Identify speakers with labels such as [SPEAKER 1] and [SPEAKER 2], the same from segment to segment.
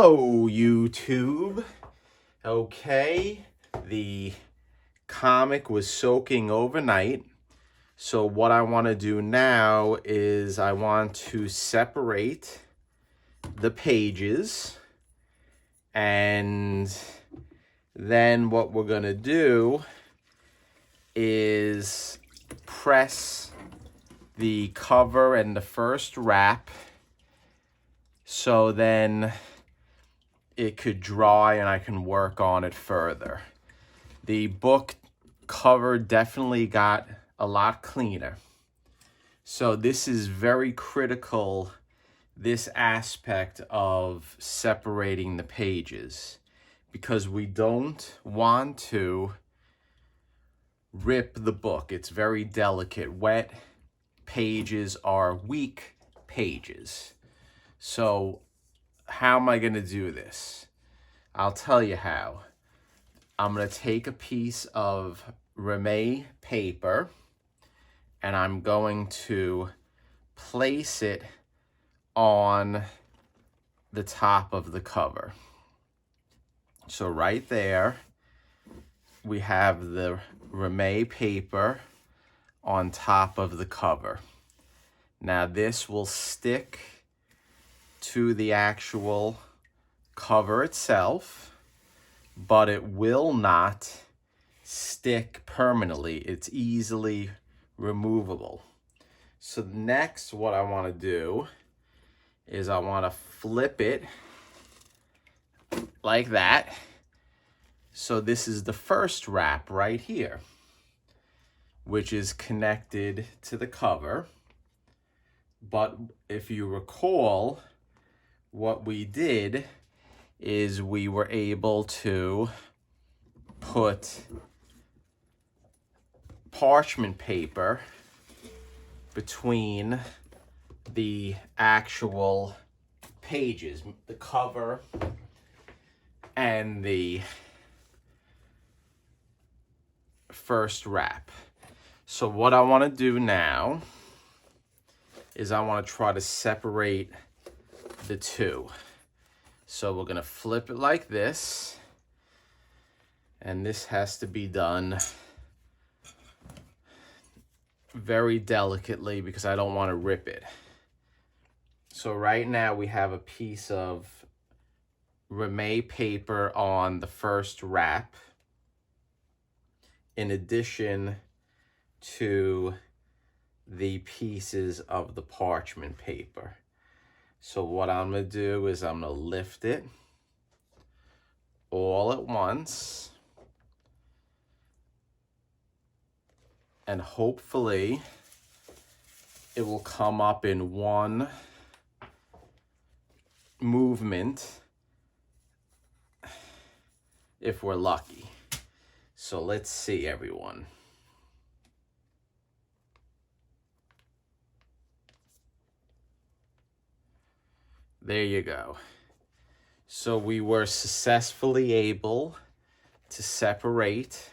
[SPEAKER 1] Hello, YouTube. Okay, the comic was soaking overnight. So what I want to do now is I want to separate the pages. And then what we're going to do is press the cover and the first wrap so then it could dry and I can work on it further. The book cover definitely got a lot cleaner. So this is very critical, this aspect of separating the pages, because we don't want to rip the book. It's very delicate. Wet pages are weak pages. So how am I going to do this? I'll tell you how. I'm going to take a piece of Rimet paper and I'm going to place it on the top of the cover. So right there, we have the Rimet paper on top of the cover. Now this will stick to the actual cover itself, but it will not stick permanently. It's easily removable. So next, what I want to do is I want to flip it like that. So this is the first wrap right here, which is connected to the cover. But if you recall, what we did is we were able to put parchment paper between the actual pages, the cover and the first wrap. So what I want to do now is I want to try to separate the two. So we're going to flip it like this, and this has to be done very delicately because I don't want to rip it. So right now we have a piece of Rimet paper on the first wrap, in addition to the pieces of the parchment paper. So what I'm going to do is I'm going to lift it all at once, and hopefully it will come up in one movement if we're lucky. So let's see, everyone. There you go. So we were successfully able to separate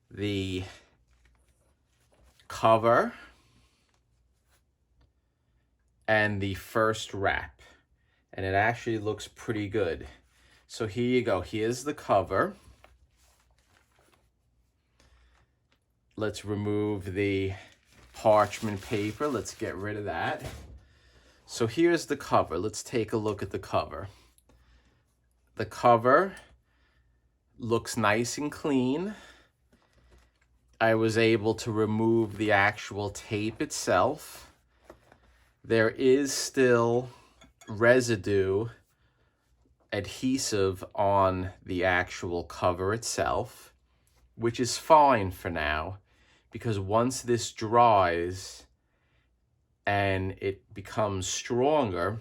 [SPEAKER 1] the cover and the first wrap. And it actually looks pretty good. So here you go. Here's the cover. Let's remove the parchment paper. Let's get rid of that. So here's the cover. Let's take a look at the cover. The cover looks nice and clean. I was able to remove the actual tape itself. There is still residue adhesive on the actual cover itself, which is fine for now, because once this dries and it becomes stronger,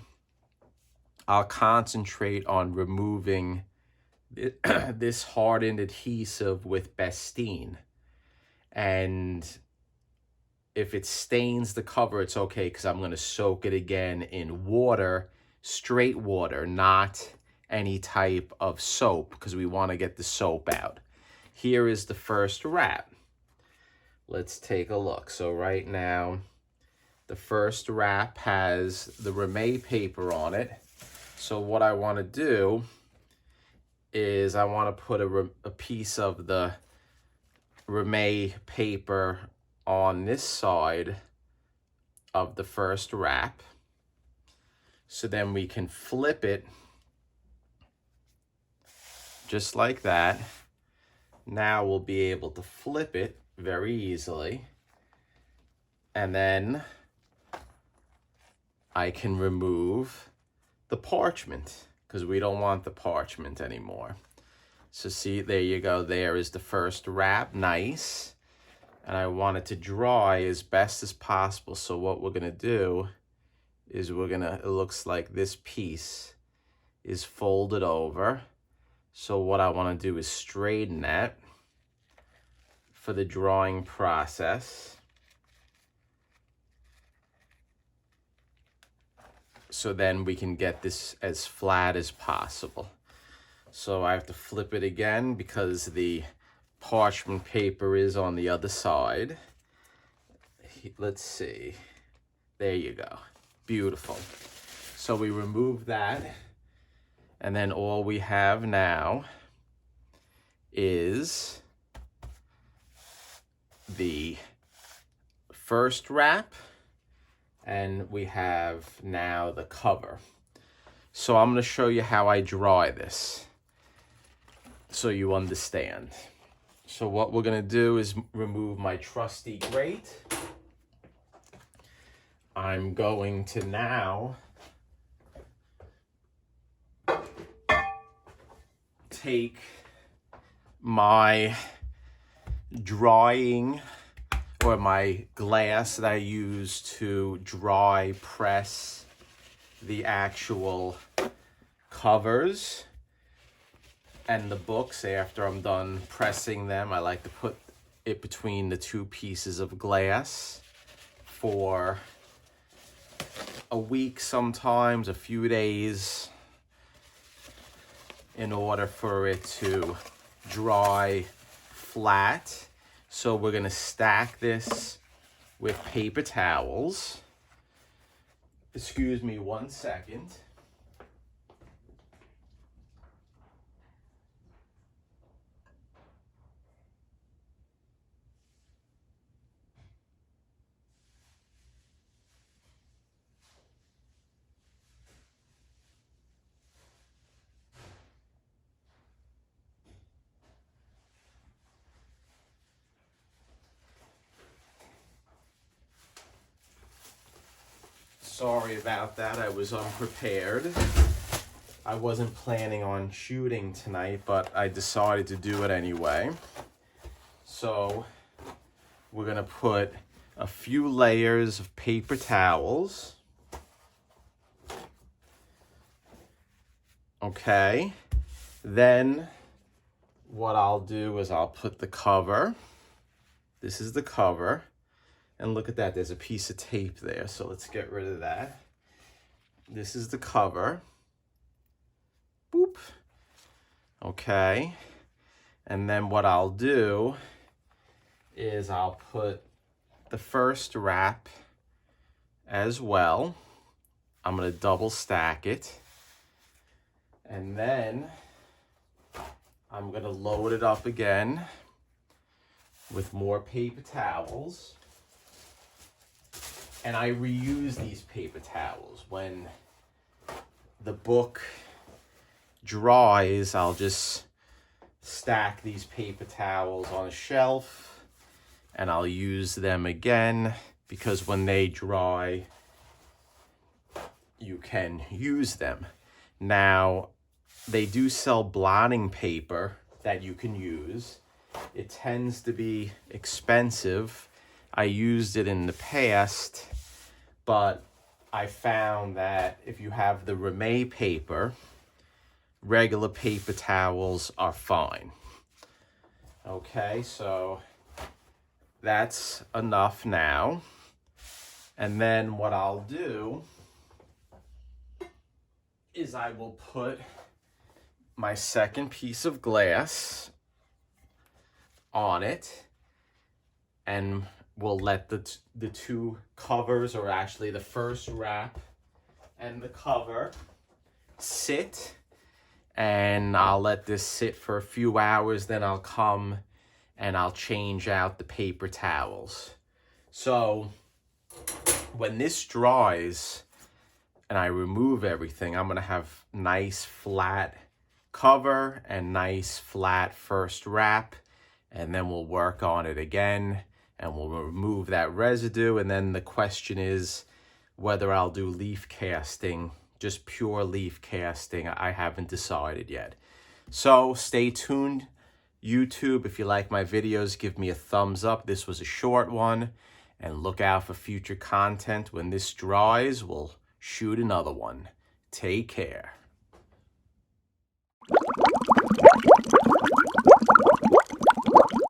[SPEAKER 1] I'll concentrate on removing this hardened adhesive with Bestine. And if it stains the cover, it's okay, because I'm going to soak it again in water, straight water, not any type of soap, because we want to get the soap out. Here is the first wrap. Let's take a look. So right now, the first wrap has the Rimet paper on it. So what I want to do is I want to put a piece of the Rimet paper on this side of the first wrap. So then we can flip it just like that. Now we'll be able to flip it very easily. And then I can remove the parchment because we don't want the parchment anymore. So see, there you go. There is the first wrap, nice. And I want it to dry as best as possible. So what we're gonna do is it looks like this piece is folded over. So what I wanna do is straighten that for the drawing process. So then we can get this as flat as possible. So I have to flip it again because the parchment paper is on the other side. Let's see. There you go. Beautiful. So we remove that, and then all we have now is the first wrap, and we have now the cover. So I'm going to show you how I dry this so you understand. So what we're going to do is remove my trusty grate. I'm going to now take my drying or my glass that I use to dry press the actual covers and the books. After I'm done pressing them, I like to put it between the two pieces of glass for a week, sometimes a few days, in order for it to dry flat. So we're gonna stack this with paper towels. Excuse me 1 second. Sorry about that, I was unprepared. I wasn't planning on shooting tonight, but I decided to do it anyway. So we're gonna put a few layers of paper towels. Okay, then what I'll do is I'll put the cover. This is the cover. And look at that, there's a piece of tape there, so let's get rid of that. This is the cover. Boop. Okay. And then what I'll do is I'll put the first wrap as well. I'm gonna double stack it. And then I'm gonna load it up again with more paper towels. And I reuse these paper towels. When the book dries, I'll just stack these paper towels on a shelf and I'll use them again, because when they dry, you can use them. Now, they do sell blotting paper that you can use. It tends to be expensive. I used it in the past, but I found that if you have the Rimet paper, regular paper towels are fine. Okay, so that's enough now. And then what I'll do is I will put my second piece of glass on it, and we'll let the two covers, or actually the first wrap and the cover, sit, and I'll let this sit for a few hours. Then I'll come and I'll change out the paper towels. So when this dries and I remove everything, I'm gonna have nice flat cover and nice flat first wrap, and then we'll work on it again and we'll remove that residue. And then the question is whether I'll do leaf casting, just pure leaf casting. I haven't decided yet. So stay tuned, YouTube. If you like my videos, give me a thumbs up. This was a short one, and look out for future content. When this dries, we'll shoot another one. Take care.